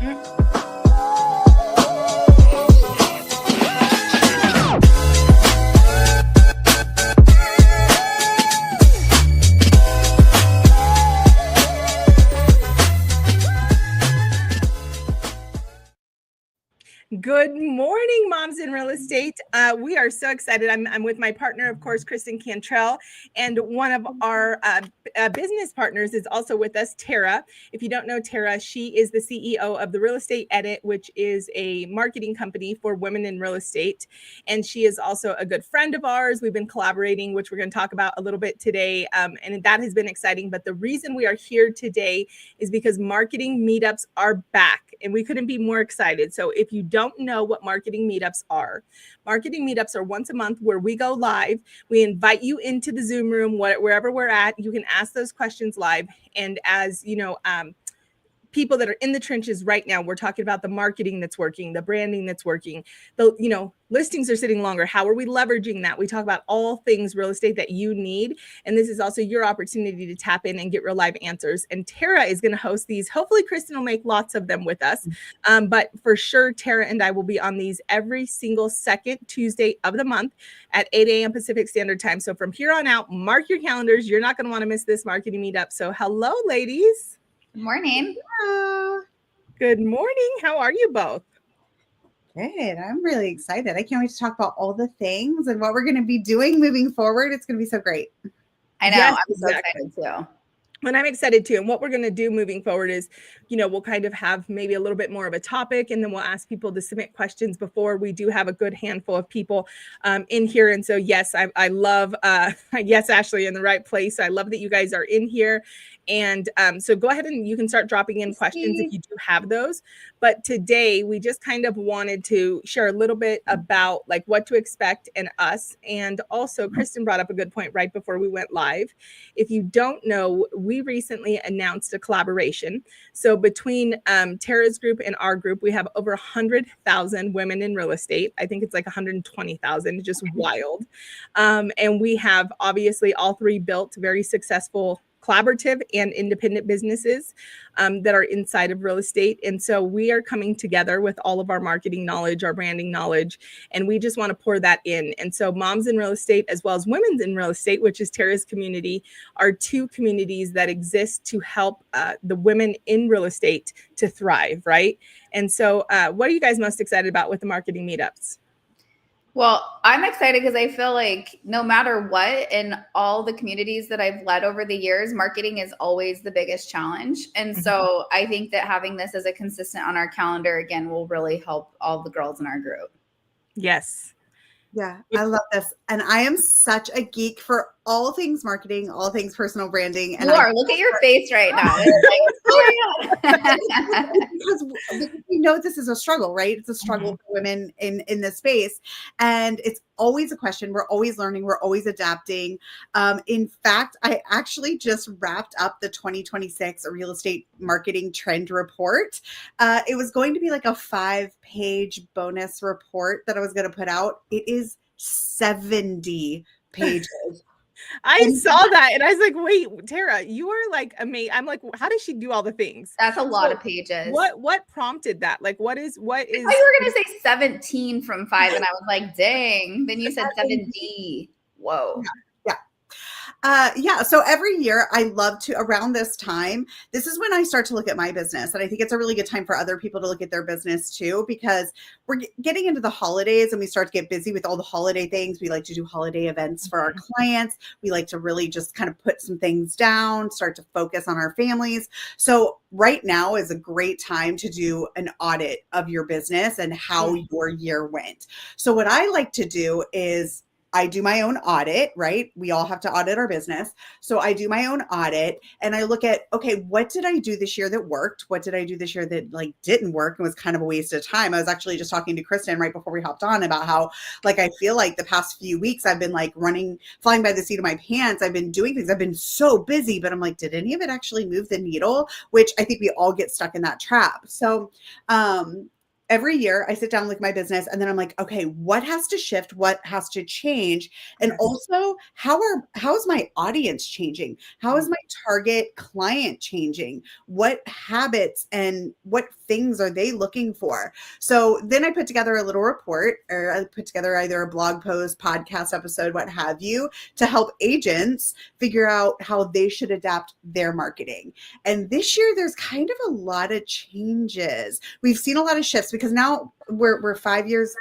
Good morning, moms in real estate. We are so excited. I'm with my partner, of course, Kristen Cantrell, and one of our business partners is also with us, Tara. If you don't know Tara, she is the CEO of the Real Estate Edit, which is a marketing company for women in real estate. And she is also a good friend of ours. We've been collaborating, which we're going to talk about a little bit today. And that has been exciting. But the reason we are here today is because marketing meetups are back, and we couldn't be more excited. So if you don't know what marketing meetups are once a month where we go live. We invite you into the Zoom room, wherever we're at. You can ask those questions live. And as you know, people that are in the trenches right now, we're talking about the marketing that's working, the branding that's working, the listings are sitting longer. How are we leveraging that? We talk about all things real estate that you need. And this is also your opportunity to tap in and get real live answers. And Tara is going to host these. Hopefully Kristen will make lots of them with us. But for sure, Tara and I will be on these every single second Tuesday of the month at 8 a.m. Pacific Standard Time. So from here on out, mark your calendars. You're not going to want to miss this marketing meetup. So hello, ladies. Good morning. Hello. Good morning. How are you both? Good. I'm really excited. I can't wait to talk about all the things and what we're going to be doing moving forward. It's going to be so great. I know. Yes, I'm so excited too. And I'm excited too. And what we're going to do moving forward is, we'll kind of have maybe a little bit more of a topic, and then we'll ask people to submit questions before. We do have a good handful of people in here. And so, yes, I love, yes, Ashley, in the right place. I love that you guys are in here. And so go ahead and you can start dropping in questions if you do have those. But today we just kind of wanted to share a little bit about like what to expect and us. And also Kristen brought up a good point right before we went live. If you don't know, we recently announced a collaboration. So between Tara's group and our group, we have over 100,000 women in real estate. I think it's like 120,000, just wild. And we have obviously all three built very successful collaborative and independent businesses that are inside of real estate. And so we are coming together with all of our marketing knowledge, our branding knowledge, and we just want to pour that in. And so Moms in Real Estate, as well as Women's in Real Estate, which is Tara's community, are two communities that exist to help the women in real estate to thrive, right? And so what are you guys most excited about with the marketing meetups? Well, I'm excited because I feel like no matter what, in all the communities that I've led over the years, marketing is always the biggest challenge. And so I think that having this as a consistent on our calendar, again, will really help all the girls in our group. Yes. Yeah, I love this. And I am such a geek for all things marketing, all things personal branding. And look at your face right now. because we know this is a struggle, right? It's a struggle for women in this space. And it's always a question. We're always learning. We're always adapting. In fact, I actually just wrapped up the 2026 real estate marketing trend report. It was going to be like a 5-page bonus report that I was going to put out. It is 70 pages. I saw that and I was like, wait, Tara, you are like amazing. I'm like, how does she do all the things? That's a lot of pages. What prompted that? Like, what is? I thought you were going to say 17 from 5. And I was like, dang. Then you said 70. Whoa. Yeah. So every year I love to, around this time, this is when I start to look at my business. And I think it's a really good time for other people to look at their business too, because we're getting into the holidays and we start to get busy with all the holiday things. We like to do holiday events for our clients. We like to really just kind of put some things down, start to focus on our families. So right now is a great time to do an audit of your business and how your year went. So what I like to do is I do my own audit, right? We all have to audit our business. So I do my own audit and I look at, okay, what did I do this year that worked? What did I do this year that like didn't work and was kind of a waste of time? I was actually just talking to Kristen right before we hopped on about how like, I feel like the past few weeks I've been like flying by the seat of my pants. I've been doing things. I've been so busy, but I'm like, did any of it actually move the needle? Which I think we all get stuck in that trap. So, every year I sit down with my business and then I'm like, okay, what has to shift? What has to change? And also how is my audience changing? How is my target client changing? What habits and what things are they looking for? So then I put together a little report, or I put together either a blog post, podcast episode, what have you, to help agents figure out how they should adapt their marketing. And this year there's kind of a lot of changes. We've seen a lot of shifts because now we're 5 years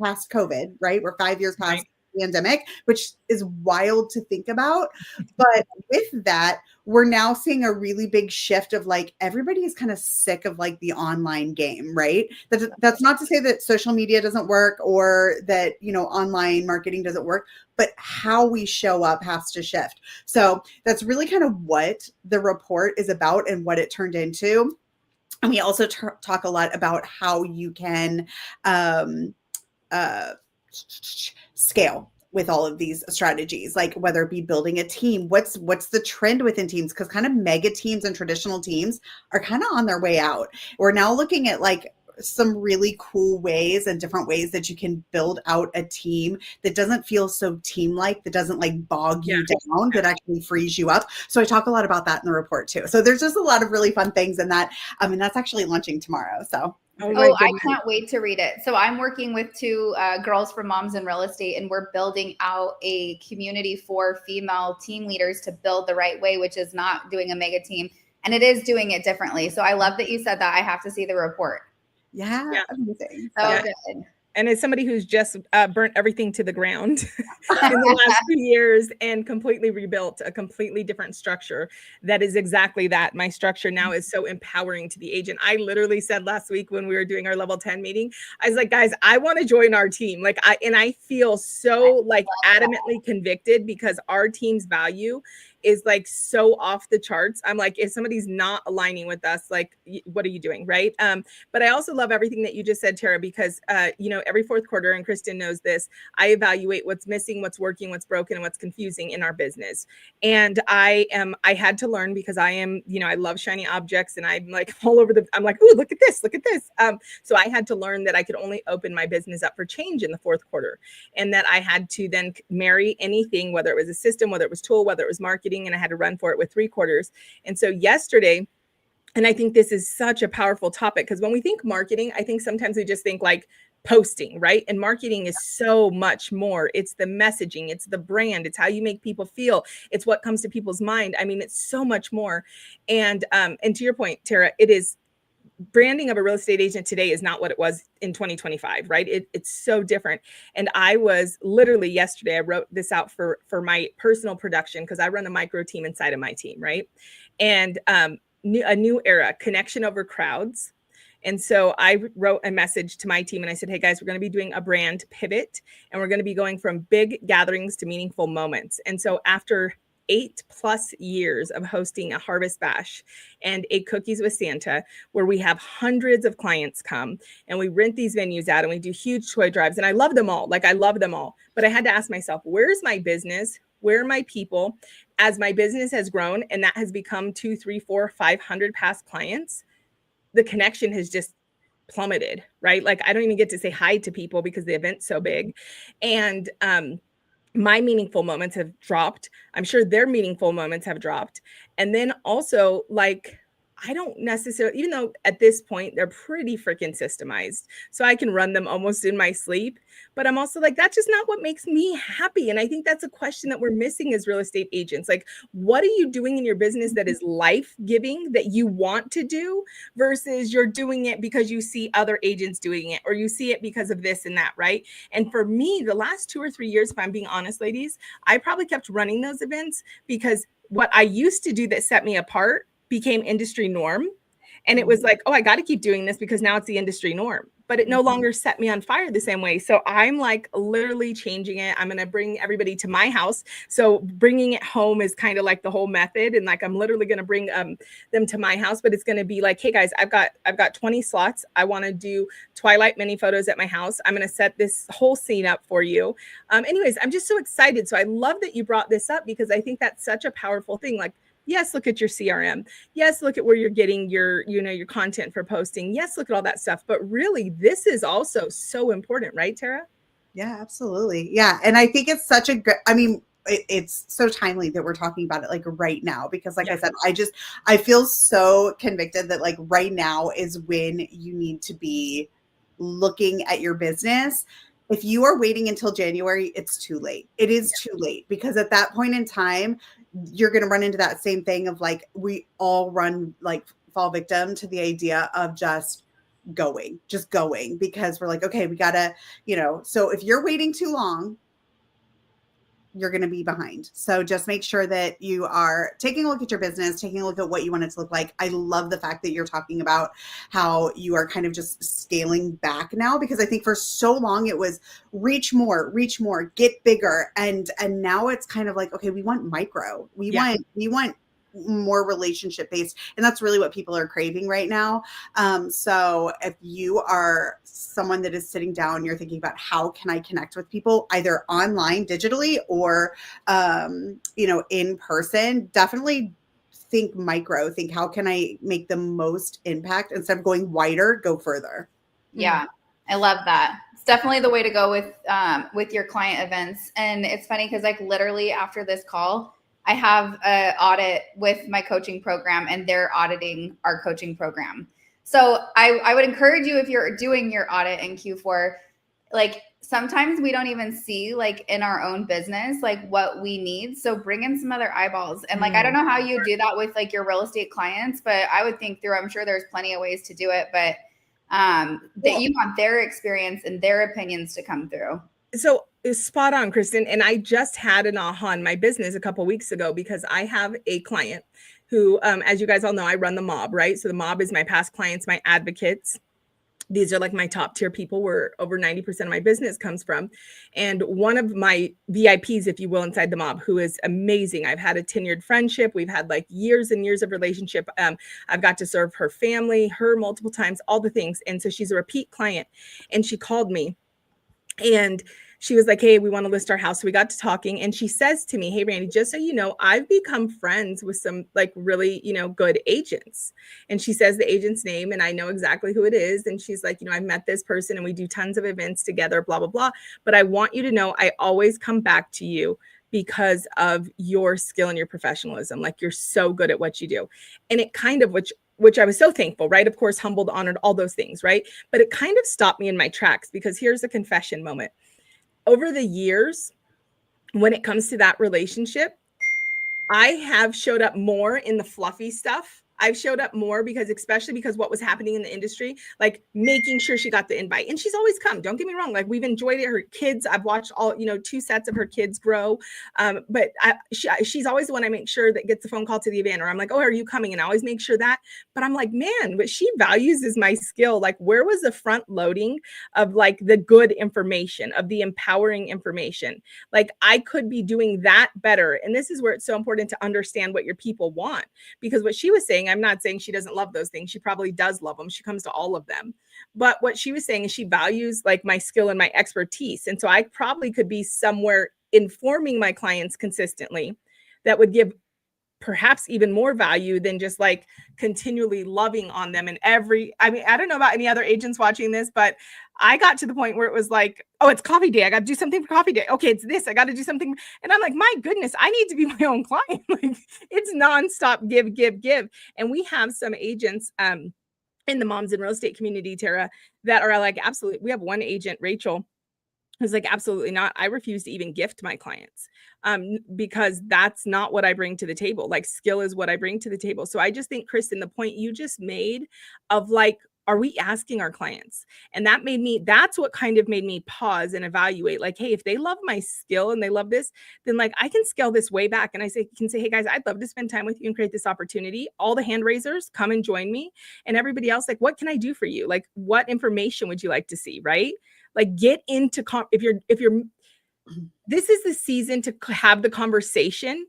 past COVID, right? We're 5 years past the pandemic, which is wild to think about. But with that, we're now seeing a really big shift of like, everybody is kind of sick of like the online game, right? That's not to say that social media doesn't work or that, you know, online marketing doesn't work, but how we show up has to shift. So that's really kind of what the report is about and what it turned into. And we also talk a lot about how you can scale with all of these strategies, like whether it be building a team, what's the trend within teams, because kind of mega teams and traditional teams are kind of on their way out. We're now looking at like some really cool ways and different ways that you can build out a team that doesn't feel so team-like, that doesn't like bog you down, that actually frees you up. So I talk a lot about that in the report too. So there's just a lot of really fun things in that. And that's actually launching tomorrow. So I can't wait to read it. So I'm working with two girls from Moms in Real Estate, and we're building out a community for female team leaders to build the right way, which is not doing a mega team, and it is doing it differently. So I love that you said that. I have to see the report. Yeah. Amazing. So good. And as somebody who's just burnt everything to the ground in the last few years and completely rebuilt a completely different structure, that is exactly that. My structure now is so empowering to the agent. I literally said last week when we were doing our level 10 meeting, I was like, guys, I want to join our team. Like I feel so like adamantly convicted because our team's value is like so off the charts. I'm like, if somebody's not aligning with us, like, what are you doing? Right. But I also love everything that you just said, Tara, because, you know, every fourth quarter, and Kristen knows this, I evaluate what's missing, what's working, what's broken, and what's confusing in our business. And I had to learn, because I am, you know, I love shiny objects, and I'm like all over I'm like, ooh, look at this, look at this. So I had to learn that I could only open my business up for change in the fourth quarter, and that I had to then marry anything, whether it was a system, whether it was tool, whether it was marketing, and I had to run for it with 3 quarters. And so yesterday, and I think this is such a powerful topic, because when we think marketing, I think sometimes we just think like posting, right? And marketing is so much more. It's the messaging, it's the brand, it's how you make people feel, it's what comes to people's mind. I mean, it's so much more. And to your point, Tara, it is, branding of a real estate agent today is not what it was in 2025, right? It's so different. And I was literally yesterday, I wrote this out for my personal production, because I run a micro team inside of my team, right? And a new era, connection over crowds. And so I wrote a message to my team and I said, hey guys, we're going to be doing a brand pivot, and we're going to be going from big gatherings to meaningful moments. And so after 8+ years of hosting a Harvest Bash and a Cookies with Santa, where we have hundreds of clients come and we rent these venues out and we do huge toy drives, and I love them all. Like, I love them all. But I had to ask myself, where's my business? Where are my people? As my business has grown and that has become 2, 3, 4, 500 past clients, the connection has just plummeted, right? Like, I don't even get to say hi to people because the event's so big. And my meaningful moments have dropped. I'm sure their meaningful moments have dropped. And then also, like, I don't necessarily, even though at this point they're pretty freaking systemized, so I can run them almost in my sleep, but I'm also like, that's just not what makes me happy. And I think that's a question that we're missing as real estate agents. Like, what are you doing in your business that is life-giving, that you want to do, versus you're doing it because you see other agents doing it, or you see it because of this and that, right? And for me, the last 2 or 3 years, if I'm being honest, ladies, I probably kept running those events because what I used to do that set me apart became industry norm. And it was like, oh, I got to keep doing this because now it's the industry norm, but it no longer set me on fire the same way. So I'm like literally changing it. I'm going to bring everybody to my house. So bringing it home is kind of like the whole method. And like, I'm literally going to bring them to my house, but it's going to be like, hey guys, I've got 20 slots. I want to do Twilight mini photos at my house. I'm going to set this whole scene up for you. Anyways, I'm just so excited. So I love that you brought this up, because I think that's such a powerful thing. Like, Yes, look at your CRM. Yes, look at where you're getting your, your content for posting. Yes, look at all that stuff. But really, this is also so important, right, Tara? Yeah, absolutely. Yeah. And I think it's such a good, I mean, it's so timely that we're talking about it like right now, because like I said, I feel so convicted that like right now is when you need to be looking at your business. If you are waiting until January, it's too late. It is too late, because at that point in time, you're going to run into that same thing of like, we all fall victim to the idea of just going, because we're like, okay, we gotta, so if you're waiting too long, you're going to be behind. So just make sure that you are taking a look at your business, taking a look at what you want it to look like. I love the fact that you're talking about how you are kind of just scaling back now, because I think for so long it was reach more, get bigger. And now it's kind of like, okay, we want micro, we want more relationship based, and that's really what people are craving right now. So if you are someone that is sitting down, you're thinking about how can I connect with people either online, digitally, or in person, definitely think micro. Think, how can I make the most impact? Instead of going wider, go further. Yeah, I love that. It's definitely the way to go with your client events. And it's funny because like literally after this call, I have an audit with my coaching program, and they're auditing our coaching program. So I would encourage you, if you're doing your audit in Q4, like sometimes we don't even see like in our own business, like what we need. So bring in some other eyeballs. And like, I don't know how you do that with like your real estate clients, but I would think through, I'm sure there's plenty of ways to do it, but that you want their experience and their opinions to come through. So spot on, Kristen. And I just had an aha in my business a couple of weeks ago, because I have a client who, as you guys all know, I run the mob, right? So the mob is my past clients, my advocates. These are like my top tier people where over 90% of my business comes from. And one of my VIPs, if you will, inside the mob, who is amazing. I've had a tenured friendship. We've had like years and years of relationship. I've got to serve her family, her multiple times, all the things. And so she's a repeat client. And she called me and she was like, hey, we want to list our house. So we got to talking, and she says to me, hey, Randi, just so you know, I've become friends with some like really, good agents. And she says the agent's name, and I know exactly who it is. And she's like, I've met this person and we do tons of events together, blah, blah, blah. But I want you to know, I always come back to you because of your skill and your professionalism. Like, you're so good at what you do. And it kind of, which I was so thankful, right? Of course, humbled, honored, all those things, right? But it kind of stopped me in my tracks, because here's a confession moment. Over the years, when it comes to that relationship, I have showed up more in the fluffy stuff. I've showed up more especially because what was happening in the industry, like making sure she got the invite. And she's always come, don't get me wrong. Like, we've enjoyed it. Her kids, I've watched all, 2 sets of her kids grow. But she's always the one I make sure that gets the phone call to the event, or I'm like, oh, are you coming? And I always make sure that, but I'm like, man, what she values is my skill. Like, where was the front loading of like the good information, of the empowering information? Like, I could be doing that better. And this is where it's so important to understand what your people want, because what she was saying, I'm not saying she doesn't love those things. She probably does love them. She comes to all of them. But what she was saying is she values like my skill and my expertise. And so I probably could be somewhere informing my clients consistently that would give perhaps even more value than just like continually loving on them. And I don't know about any other agents watching this, but I got to the point where it was like, oh, it's coffee day. I got to do something for coffee day. Okay, it's this. I got to do something. And I'm like, my goodness, I need to be my own client. Like, it's nonstop give, give, give. And we have some agents in the moms in real estate community, Tara, that are like, absolutely. We have one agent, Rachel, who's like, absolutely not. I refuse to even gift my clients because that's not what I bring to the table. Like, skill is what I bring to the table. So I just think, Kristen, the point you just made of like, are we asking our clients? And that's what kind of made me pause and evaluate, like, hey, if they love my skill and they love this, then like I can scale this way back. And I can say, hey guys, I'd love to spend time with you and create this opportunity. All the hand raisers, come and join me. And everybody else, like, what can I do for you? Like, what information would you like to see? Right? Like, get into, if you're, this is the season to have the conversation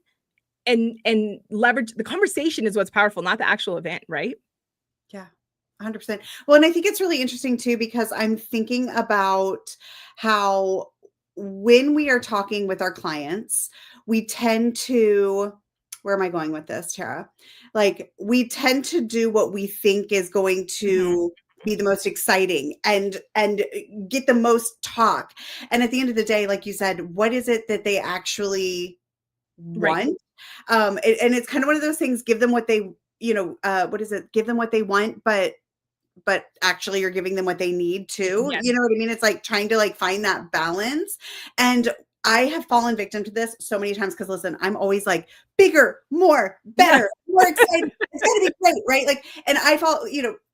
and leverage. The conversation is what's powerful, not the actual event. Right? Yeah. 100%. Well, and I think it's really interesting too, because I'm thinking about how when we are talking with our clients, we tend to where am I going with this, Tara? Like we tend to do what we think is going to be the most exciting and get the most talk. And at the end of the day, like you said, what is it that they actually Right. want? And it's kind of one of those things, give them what they, what is it? Give them what they want, but actually you're giving them what they need too. Yes. You know what I mean? It's like trying to like find that balance. And I have fallen victim to this so many times because listen, I'm always like bigger, more, better, more excited. It's gonna be great, right? Like, and I fall,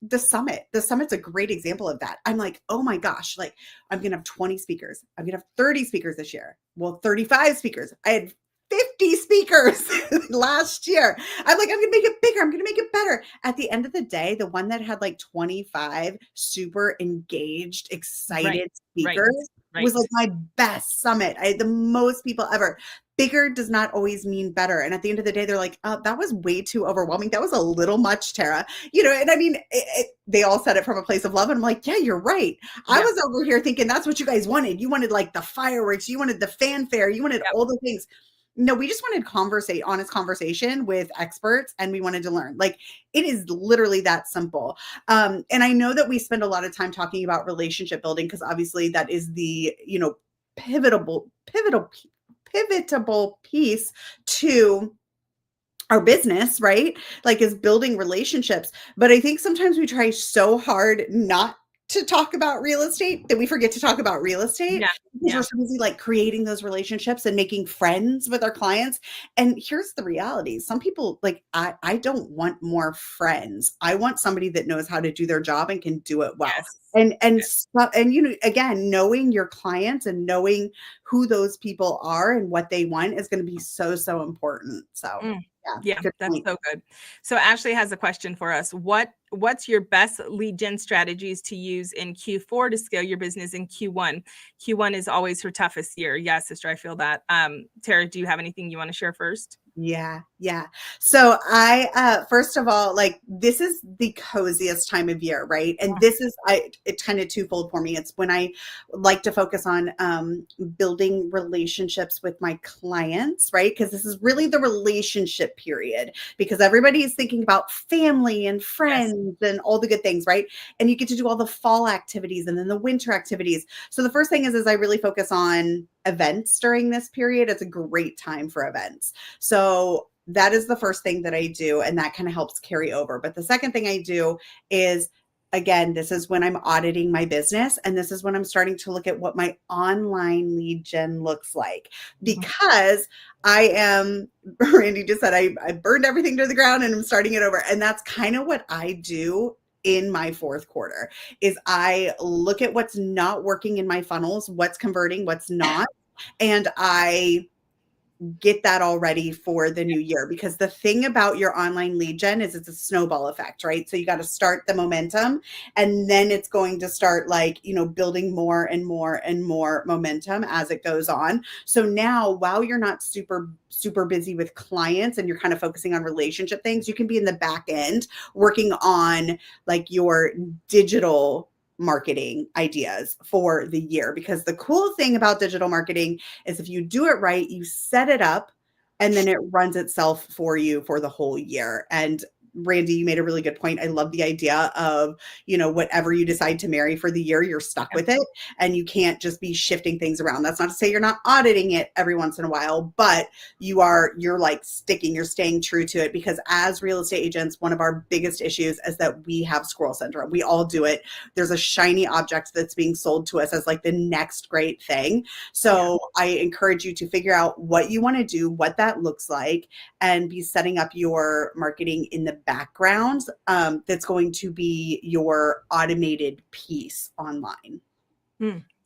the summit's a great example of that. I'm like, oh my gosh, like I'm gonna have 20 speakers. I'm gonna have 30 speakers this year. Well, 35 speakers. I had 50 speakers last year. I'm like, I'm going to make it bigger. I'm going to make it better. At the end of the day, the one that had like 25 super engaged, excited speakers was like my best summit. I had the most people ever. Bigger does not always mean better. And at the end of the day, they're like, that was way too overwhelming. That was a little much, Tara. And I mean, they all said it from a place of love. And I'm like, yeah, you're right. I was over here thinking that's what you guys wanted. You wanted like the fireworks. You wanted the fanfare. You wanted all the things. No, we just wanted honest conversation with experts, and we wanted to learn. Like it is literally that simple. And I know that we spend a lot of time talking about relationship building because obviously that is the pivotal piece to our business, right? Like is building relationships. But I think sometimes we try so hard not to talk about real estate that we forget to talk about real estate because we're so busy like creating those relationships and making friends with our clients. And here's the reality. Some people like, I don't want more friends. I want somebody that knows how to do their job and can do it well. And again, knowing your clients and knowing who those people are and what they want is going to be so, so important. So yeah, that's so good. So Ashley has a question for us. What's your best lead gen strategies to use in Q4 to scale your business in Q1? Q1 is always her toughest year. Yeah, sister, I feel that. Tara, do you have anything you want to share first? Yeah. So I, first of all, like this is the coziest time of year, right? And this is, it's kind of twofold for me. It's when I like to focus on building relationships with my clients, right? Because this is really the relationship period because everybody is thinking about family and friends and all the good things, right? And you get to do all the fall activities and then the winter activities. So the first thing is I really focus on events during this period. It's a great time for events. So that is the first thing that I do. And that kind of helps carry over. But the second thing I do is, again, this is when I'm auditing my business. And this is when I'm starting to look at what my online lead gen looks like. Because Randi just said, I burned everything to the ground and I'm starting it over. And that's kind of what I do in my fourth quarter is I look at what's not working in my funnels, what's converting, what's not. And I get that all ready for the new year because the thing about your online lead gen is it's a snowball effect, right? So you got to start the momentum and then it's going to start like, building more and more and more momentum as it goes on. So now while you're not super busy with clients and you're kind of focusing on relationship things, you can be in the back end working on like your digital marketing ideas for the year. Because the cool thing about digital marketing is if you do it right, you set it up and then it runs itself for you for the whole year. And Randi, you made a really good point. I love the idea of, whatever you decide to marry for the year, you're stuck with it and you can't just be shifting things around. That's not to say you're not auditing it every once in a while, but you're like you're staying true to it because as real estate agents, one of our biggest issues is that we have squirrel syndrome. We all do it. There's a shiny object that's being sold to us as like the next great thing. So I encourage you to figure out what you want to do, what that looks like, and be setting up your marketing in the background that's going to be your automated piece online.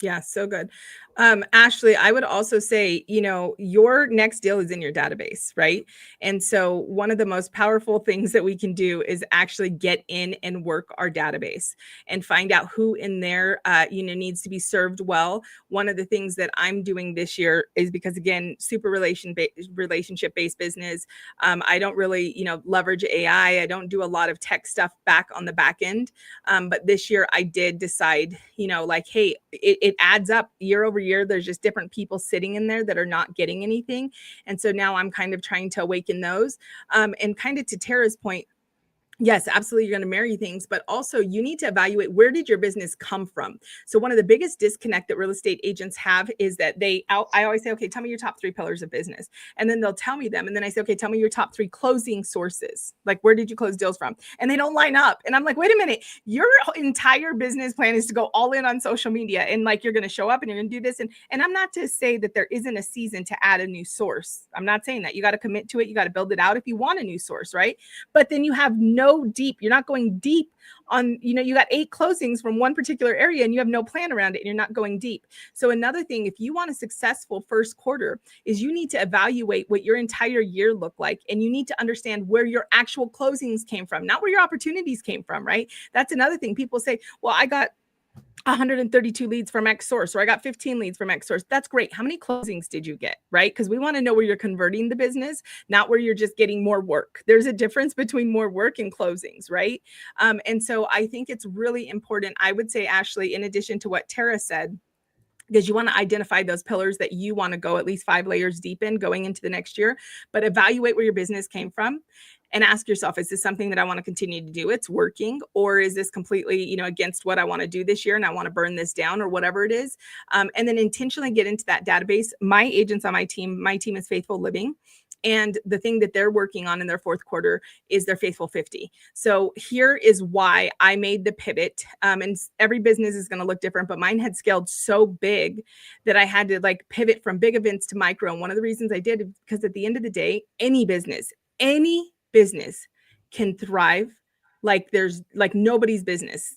Yeah, so good. Ashley, I would also say, your next deal is in your database, right? And so one of the most powerful things that we can do is actually get in and work our database and find out who in there, needs to be served well. One of the things that I'm doing this year is because, again, super relationship-based business. I don't really, leverage AI. I don't do a lot of tech stuff back on the back end. But this year I did decide, hey, it adds up year over year. There's just different people sitting in there that are not getting anything. And so now I'm kind of trying to awaken those. And kind of to Tara's point, yes, absolutely. You're going to marry things, but also you need to evaluate, where did your business come from? So one of the biggest disconnect that real estate agents have is that I always say, okay, tell me your top 3 pillars of business. And then they'll tell me them. And then I say, okay, tell me your top 3 closing sources. Like, where did you close deals from? And they don't line up. And I'm like, wait a minute, your entire business plan is to go all in on social media. And like, you're going to show up and you're going to do this. And I'm not to say that there isn't a season to add a new source. I'm not saying that. You got to commit to it. You got to build it out if you want a new source, right? But then you have you're not going deep on, you got 8 closings from one particular area and you have no plan around it and you're not going deep. So another thing, if you want a successful first quarter, is you need to evaluate what your entire year looked like. And you need to understand where your actual closings came from, not where your opportunities came from, right? That's another thing. People say, well, I got 132 leads from X source, or I got 15 leads from X source. That's great. How many closings did you get, right? Because we want to know where you're converting the business, not where you're just getting more work. There's a difference between more work and closings, right? And so I think it's really important. I would say, Ashley, in addition to what Tara said, because you want to identify those pillars that you want to go at least 5 layers deep in going into the next year, but evaluate where your business came from and ask yourself, is this something that I want to continue to do? It's working, or is this completely, against what I want to do this year and I want to burn this down, or whatever it is. And then intentionally get into that database. My agents on my team is Faithful Living. And the thing that they're working on in their 4th quarter is their Faithful 50. So here is why I made the pivot. And every business is going to look different, but mine had scaled so big that I had to pivot from big events to micro. And one of the reasons I did is because at the end of the day, any business can thrive like there's nobody's business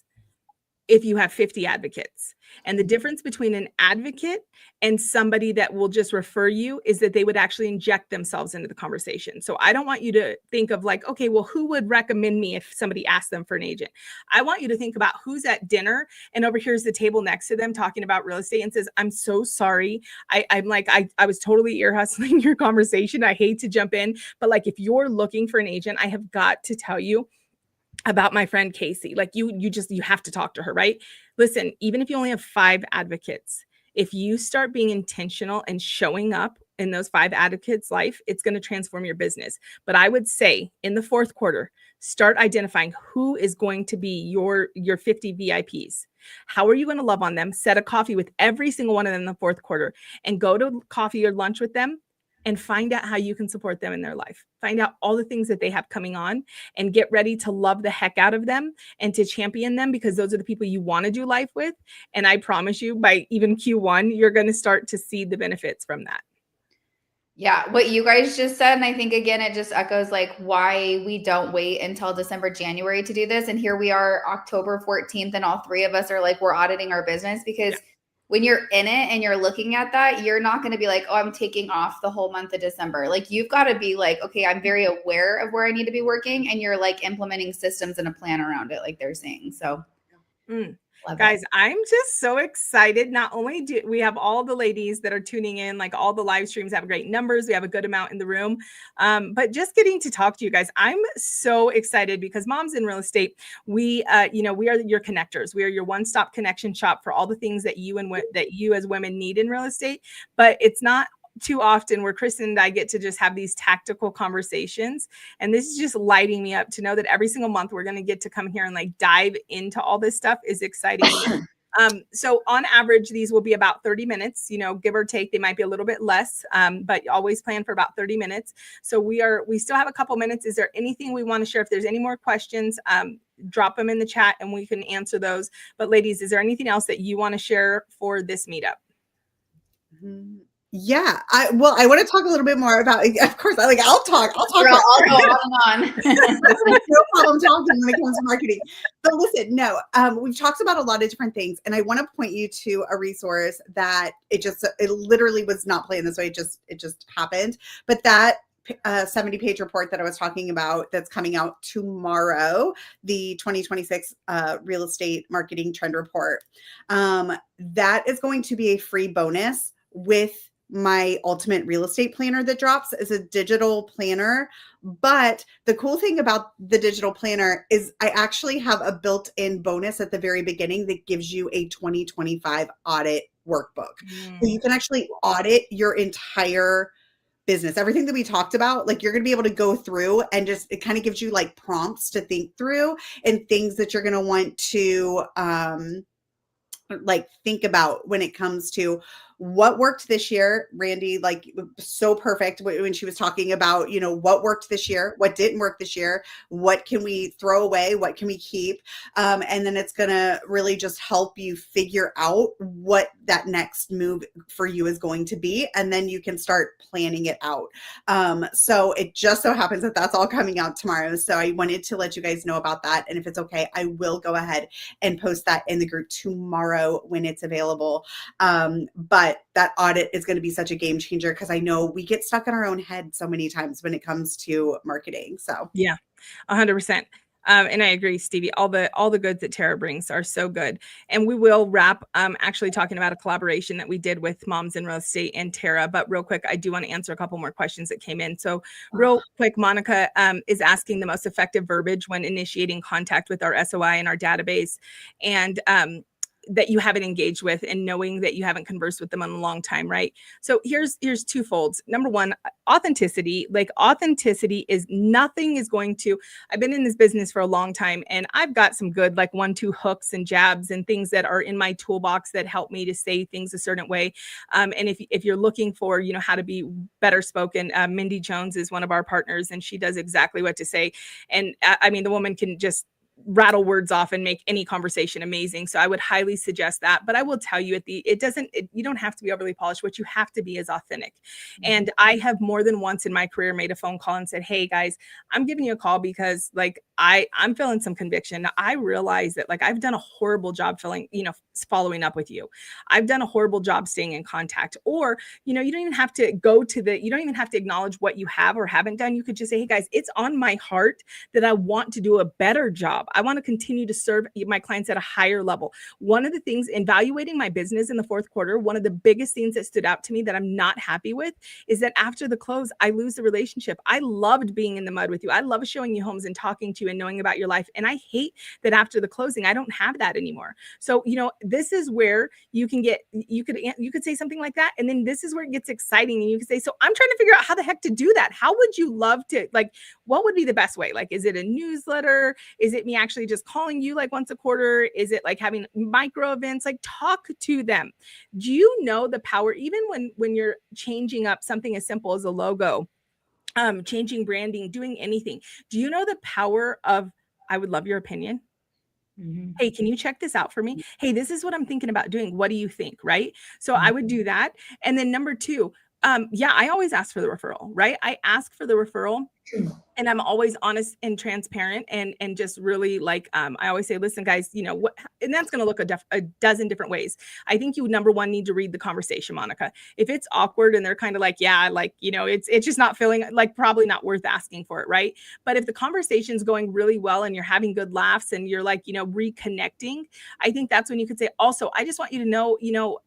if you have 50 advocates. And the difference between an advocate and somebody that will just refer you is that they would actually inject themselves into the conversation. So I don't want you to think of okay, well, who would recommend me if somebody asked them for an agent? I want you to think about who's at dinner and over here's the table next to them talking about real estate and says, I'm so sorry. I was totally ear hustling your conversation. I hate to jump in, but if you're looking for an agent, I have got to tell you about my friend Casey. You have to talk to her, right? Listen, even if you only have 5 advocates, if you start being intentional and showing up in those 5 advocates' life, it's going to transform your business. But I would say in the 4th quarter, start identifying who is going to be your 50 VIPs. How are you going to love on them? Set a coffee with every single one of them in the 4th quarter and go to coffee or lunch with them and find out how you can support them in their life. Find out all the things that they have coming on and get ready to love the heck out of them and to champion them, because those are the people you want to do life with. And I promise you, by even Q1, you're going to start to see the benefits from that. Yeah, what you guys just said, and I think, again, it just echoes why we don't wait until December, January to do this. And here we are, October 14th, and all 3 of us are we're auditing our business, because when you're in it and you're looking at that, you're not going to be oh, I'm taking off the whole month of December. You've got to be okay, I'm very aware of where I need to be working, and you're implementing systems and a plan around it, like they're saying. So guys, I'm just so excited. Not only do we have all the ladies that are tuning in, all the live streams have great numbers. We have a good amount in the room. But just getting to talk to you guys, I'm so excited because Moms in Real Estate, we are your connectors. We are your one-stop connection shop for all the things that you as women need in real estate. But it's not too often where Kristen and I get to just have these tactical conversations. And this is just lighting me up to know that every single month we're going to get to come here and dive into all this stuff is exciting. So on average, these will be about 30 minutes, give or take. They might be a little bit less, but always plan for about 30 minutes. So we still have a couple minutes. Is there anything we want to share? If there's any more questions, drop them in the chat and we can answer those. But ladies, is there anything else that you want to share for this meetup? Yeah, I want to talk a little bit more about, of course, I'll talk. I'll go on and on. No problem talking when it comes to marketing. But listen, no, we've talked about a lot of different things, and I want to point you to a resource that it literally was not planned this way. It just happened. But that 70-page report that I was talking about that's coming out tomorrow, the 2026 real estate marketing trend report, that is going to be a free bonus with my ultimate real estate planner that drops is a digital planner. But the cool thing about the digital planner is I actually have a built-in bonus at the very beginning that gives you a 2025 audit workbook. So you can actually audit your entire business, everything that we talked about. Like, you're going to be able to go through and just, it kind of gives you like prompts to think through and things that you're going to want to like think about when it comes to what worked this year. Randi, like, so perfect when she was talking about, you know, what worked this year, what didn't work this year, what can we throw away, what can we keep, and then it's going to really just help you figure out what that next move for you is going to be, and then you can start planning it out. So it just so happens that that's all coming out tomorrow, so I wanted to let you guys know about that, and if it's okay, I will go ahead and post that in the group tomorrow when it's available. But that audit is going to be such a game changer, because I know we get stuck in our own head so many times when it comes to marketing. So yeah, 100%. And I agree, Stevie. All the goods that Tara brings are so good. And we will wrap actually talking about a collaboration that we did with Moms in Real Estate and Tara. But real quick, I do want to answer a couple more questions that came in. So real quick, Monica is asking the most effective verbiage when initiating contact with our SOI and our database, and that you haven't engaged with, and knowing that you haven't conversed with them in a long time, right? So here's two folds. Number one, authenticity. Like, authenticity is nothing is going to, I've been in this business for a long time, and I've got some good like 1-2 hooks and jabs and things that are in my toolbox that help me to say things a certain way. And if you're looking for, you know, how to be better spoken, Mindy Jones is one of our partners, and she does exactly what to say. And I mean, the woman can just rattle words off and make any conversation amazing. So I would highly suggest that. But I will tell you, you don't have to be overly polished. What you have to be is authentic. And I have more than once in my career made a phone call and said, hey guys, I'm giving you a call because like I'm feeling some conviction. Now, I realize that like I've done a horrible job following up with you. I've done a horrible job staying in contact. Or, you don't even have to you don't even have to acknowledge what you have or haven't done. You could just say, hey guys, it's on my heart that I want to do a better job. I want to continue to serve my clients at a higher level. One of the things in evaluating my business in the fourth quarter, one of the biggest things that stood out to me that I'm not happy with is that after the close, I lose the relationship. I loved being in the mud with you. I love showing you homes and talking to you and knowing about your life. And I hate that after the closing, I don't have that anymore. So, this is where you could say something like that. And then this is where it gets exciting. And you could say, so I'm trying to figure out how the heck to do that. How would you love to, like, what would be the best way? Like, is it a newsletter? Is it me actually just calling you like once a quarter? Is it like having micro events? Like, talk to them. Do you know the power, even when you're changing up something as simple as a logo, changing branding, doing anything? Do you know the power of, I would love your opinion. Mm-hmm. Hey, can you check this out for me? Hey, this is what I'm thinking about doing. What do you think? Right? So I would do that. And then number two, I always ask for the referral, right? I ask for the referral. And I'm always honest and transparent, and just really like, I always say, listen, guys, what, and that's going to look a dozen different ways. I think you, number one, need to read the conversation, Monica. If it's awkward and they're kind of like, yeah, like, it's just not feeling like, probably not worth asking for it. Right. But if the conversation's going really well and you're having good laughs and you're like, reconnecting, I think that's when you could say, also, I just want you to know,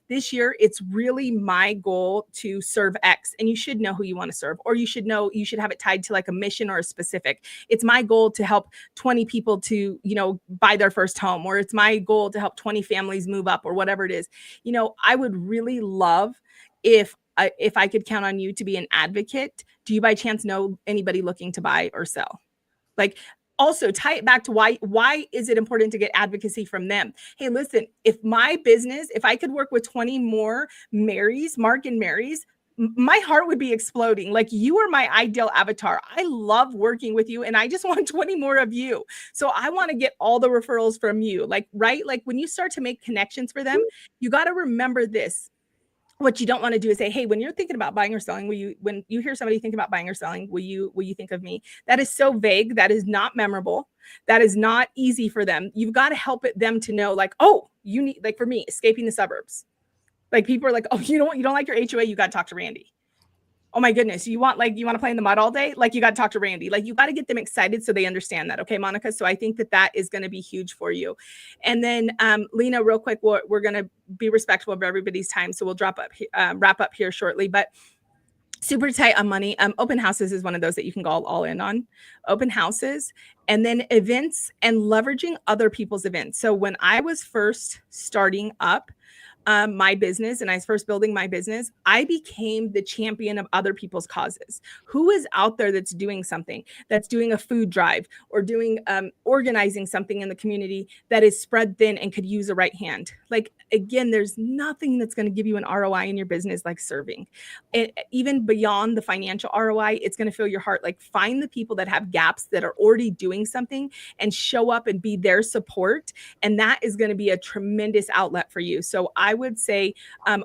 this year, it's really my goal to serve X, and you should know who you want to serve, or you should have it tied to like a mission or a specific. It's my goal to help 20 people to, buy their first home, or it's my goal to help 20 families move up, or whatever it is. I would really love if I could count on you to be an advocate. Do you by chance know anybody looking to buy or sell? Like, also tie it back to why is it important to get advocacy from them? Hey, listen, if I could work with 20 more Mark and Marys, my heart would be exploding. Like, you are my ideal avatar. I love working with you, and I just want 20 more of you. So I want to get all the referrals from you. Like, right? Like, when you start to make connections for them, you got to remember this. What you don't want to do is say, hey, when you're thinking about buying or selling, when you hear somebody think about buying or selling, will you think of me? That is so vague. That is not memorable. That is not easy for them. You've got to help them to know, like, oh, you need, like, for me, escaping the suburbs. Like, people are like, oh, you don't like your HOA, you got to talk to Randi. Oh my goodness. You want to play in the mud all day? Like, you got to talk to Randi. Like, you got to get them excited so they understand that. Okay, Monica. So I think that is going to be huge for you. And then Lena, real quick, we're going to be respectful of everybody's time. So we'll wrap up here shortly, but super tight on money. Open houses is one of those that you can go all in on. Open houses, and then events and leveraging other people's events. So when I was first starting up my business and I was first building my business, I became the champion of other people's causes. Who is out there that's doing something, that's doing a food drive or doing organizing something in the community that is spread thin and could use a right hand? Like, again, there's nothing that's going to give you an ROI in your business like serving. Even beyond the financial ROI, it's going to fill your heart. Like, find the people that have gaps that are already doing something and show up and be their support. And that is going to be a tremendous outlet for you. So I would say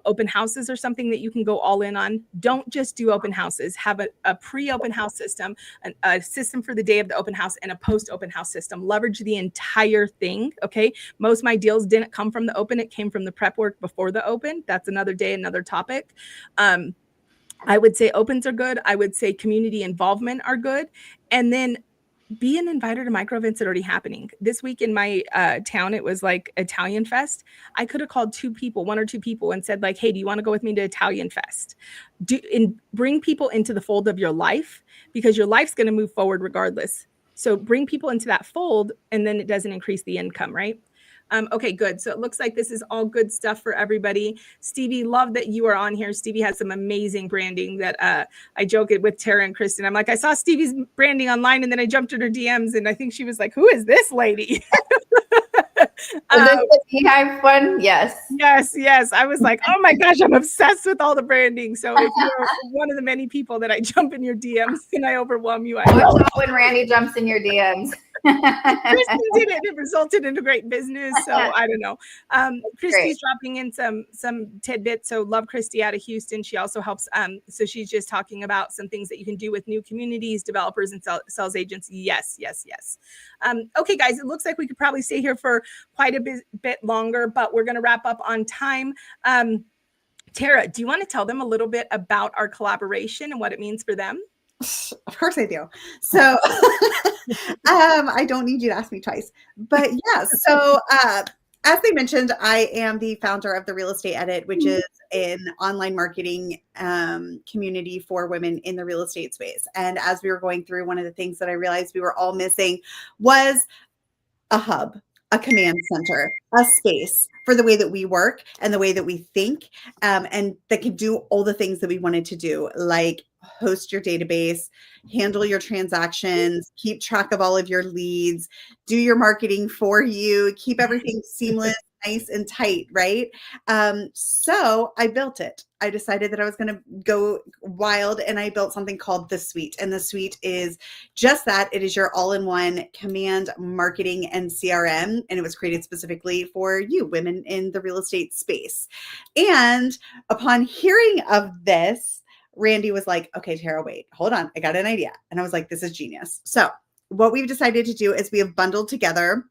open houses are something that you can go all in on. Don't just do open houses. Have a pre-open house system, a system for the day of the open house, and a post-open house system. Leverage the entire thing, okay? Most of my deals didn't come from the open. It came from the prep work before the open. That's another day, another topic. I would say opens are good. I would say community involvement are good. And then be an inviter to micro events that are already happening. This week in my town, it was like Italian Fest. I could have called one or two people and said like, hey, do you want to go with me to Italian Fest? Bring people into the fold of your life, because your life's going to move forward regardless. So bring people into that fold, and then it doesn't increase the income, right? Okay, good. So it looks like this is all good stuff for everybody. Stevie, love that you are on here. Stevie has some amazing branding that I joke it with Tara and Kristen. I'm like, I saw Stevie's branding online, and then I jumped in her DMs, and I think she was like, who is this lady? Is this the Beehive one? Yes. Yes. I was like, oh my gosh, I'm obsessed with all the branding. So if you're one of the many people that I jump in your DMs and I overwhelm you, Watch out when Randi jumps in your DMs. Kristen did it. It resulted in a great business. So I don't know. Christy's dropping in some tidbits. So love Christy out of Houston. She also helps. So she's just talking about some things that you can do with new communities, developers, and sales agents. Yes. Okay, guys, it looks like we could probably stay here for quite a bit longer, but we're going to wrap up on time. Tara, do you want to tell them a little bit about our collaboration and what it means for them? Of course I do. So I don't need you to ask me twice, but yeah. So as they mentioned, I am the founder of the Real Estate Edit, which is an online marketing community for women in the real estate space. And as we were going through, one of the things that I realized we were all missing was a hub, a command center, a space for the way that we work and the way that we think, and that can do all the things that we wanted to do, like host your database, handle your transactions, keep track of all of your leads, do your marketing for you, keep everything seamless, nice and tight, right? So I built it. I decided that I was going to go wild, and I built something called the Suite. And the Suite is just that. It is your all-in-one command, marketing, and CRM. And it was created specifically for you, women in the real estate space. And upon hearing of this, Randi was like, okay, Tara, wait, hold on. I got an idea. And I was like, this is genius. So what we've decided to do is we have bundled together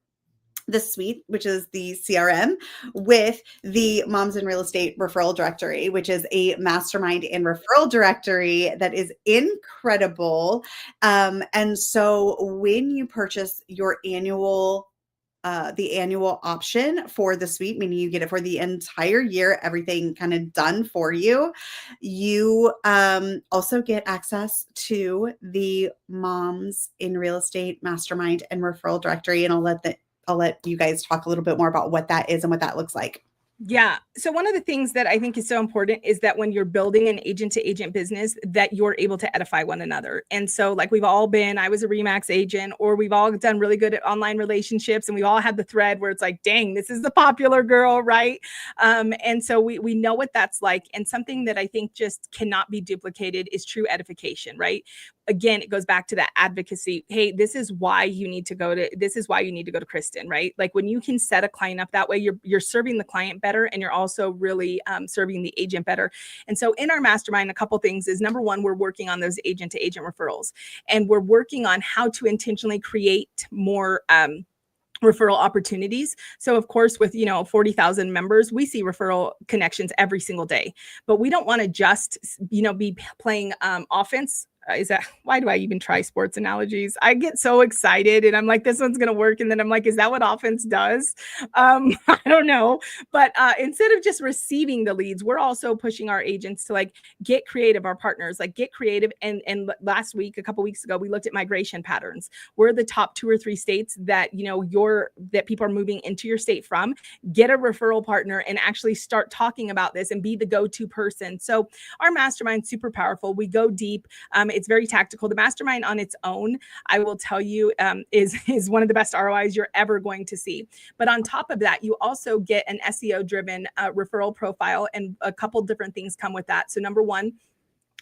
the Suite, which is the CRM, with the Moms in Real Estate Referral Directory, which is a mastermind and referral directory that is incredible. And so when you purchase your annual the annual option for the Suite, meaning you get it for the entire year, everything kind of done for you. You also get access to the Moms in Real Estate Mastermind and Referral Directory, and I'll let you guys talk a little bit more about what that is and what that looks like. Yeah. So one of the things that I think is so important is that when you're building an agent to agent business, that you're able to edify one another. And so like I was a Remax agent, or we've all done really good at online relationships, and we all had the thread where it's like, dang, this is the popular girl, right? And so we know what that's like. And something that I think just cannot be duplicated is true edification, right? Again, it goes back to that advocacy. Hey, this is why you need to go to Kristen, right? Like when you can set a client up that way, you're serving the client better, and you're also really serving the agent better. And so in our mastermind, a couple things is, number one, we're working on those agent to agent referrals, and we're working on how to intentionally create more referral opportunities. So of course, with 40,000 members, we see referral connections every single day. But we don't want to just be playing offense. Why do I even try sports analogies? I get so excited and I'm like, this one's gonna work, and then I'm like, is that what offense does? I don't know. But instead of just receiving the leads, we're also pushing our agents to like get creative, our partners like get creative. And last week, a couple weeks ago, we looked at migration patterns. We're the top 2 or 3 states that that people are moving into your state from. Get a referral partner and actually start talking about this and be the go-to person. So our mastermind's super powerful. We go deep. It's very tactical. The mastermind on its own, I will tell you, is one of the best ROIs you're ever going to see. But on top of that, you also get an SEO-driven referral profile, and a couple different things come with that. So number one,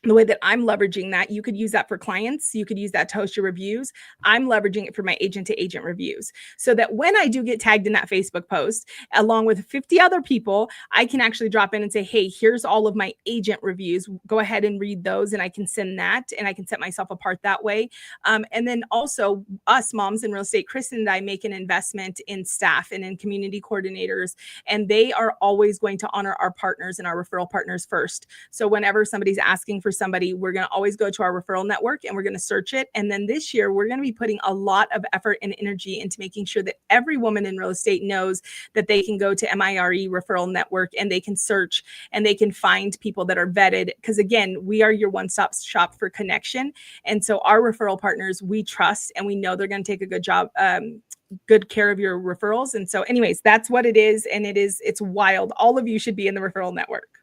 the way that I'm leveraging that, you could use that for clients. You could use that to host your reviews. I'm leveraging it for my agent to agent reviews, so that when I do get tagged in that Facebook post, along with 50 other people, I can actually drop in and say, hey, here's all of my agent reviews. Go ahead and read those. And I can send that, and I can set myself apart that way. And then also us moms in real estate, Kristen and I make an investment in staff and in community coordinators, and they are always going to honor our partners and our referral partners first. So whenever somebody's asking for somebody, we're going to always go to our referral network and we're going to search it. And then this year, we're going to be putting a lot of effort and energy into making sure that every woman in real estate knows that they can go to MIRE referral network and they can search and they can find people that are vetted. Because again, we are your one-stop shop for connection. And so our referral partners, we trust and we know they're going to take a good job, good care of your referrals. And so anyways, that's what it is. And it's wild. All of you should be in the referral network.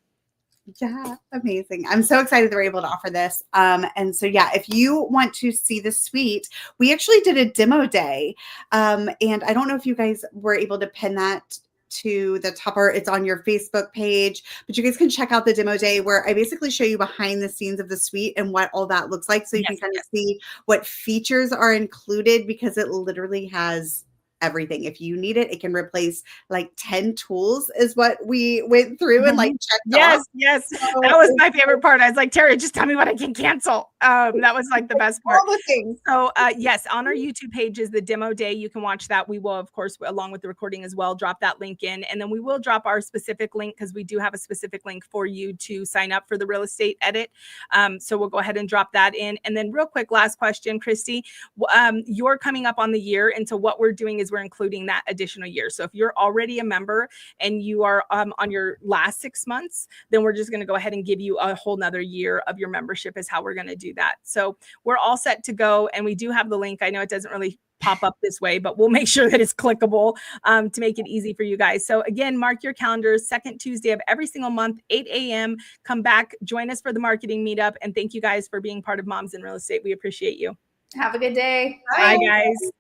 Yeah, amazing. I'm so excited that we're able to offer this. And so, yeah, if you want to see the suite, we actually did a demo day. And I don't know if you guys were able to pin that to the top, or it's on your Facebook page, but you guys can check out the demo day where I basically show you behind the scenes of the suite and what all that looks like. So you can kind of see what features are included, because it literally has everything. If you need it, it can replace like 10 tools is what we went through and like checked off. Yes. So that was my favorite part. I was like, Tara, just tell me what I can cancel. That was like the best part. All the things. So yes, on our YouTube page is the demo day. You can watch that. We will, of course, along with the recording as well, drop that link in. And then we will drop our specific link, because we do have a specific link for you to sign up for the real estate edit. So we'll go ahead and drop that in. And then real quick, last question, Christy, you're coming up on the year. And so what we're doing is we're including that additional year. So if you're already a member and you are on your last 6 months, then we're just going to go ahead and give you a whole nother year of your membership is how we're going to do that. So we're all set to go. And we do have the link. I know it doesn't really pop up this way, but we'll make sure that it's clickable to make it easy for you guys. So again, mark your calendars, second Tuesday of every single month, 8 a.m. Come back, join us for the marketing meetup. And thank you guys for being part of Moms in Real Estate. We appreciate you. Have a good day. Bye guys.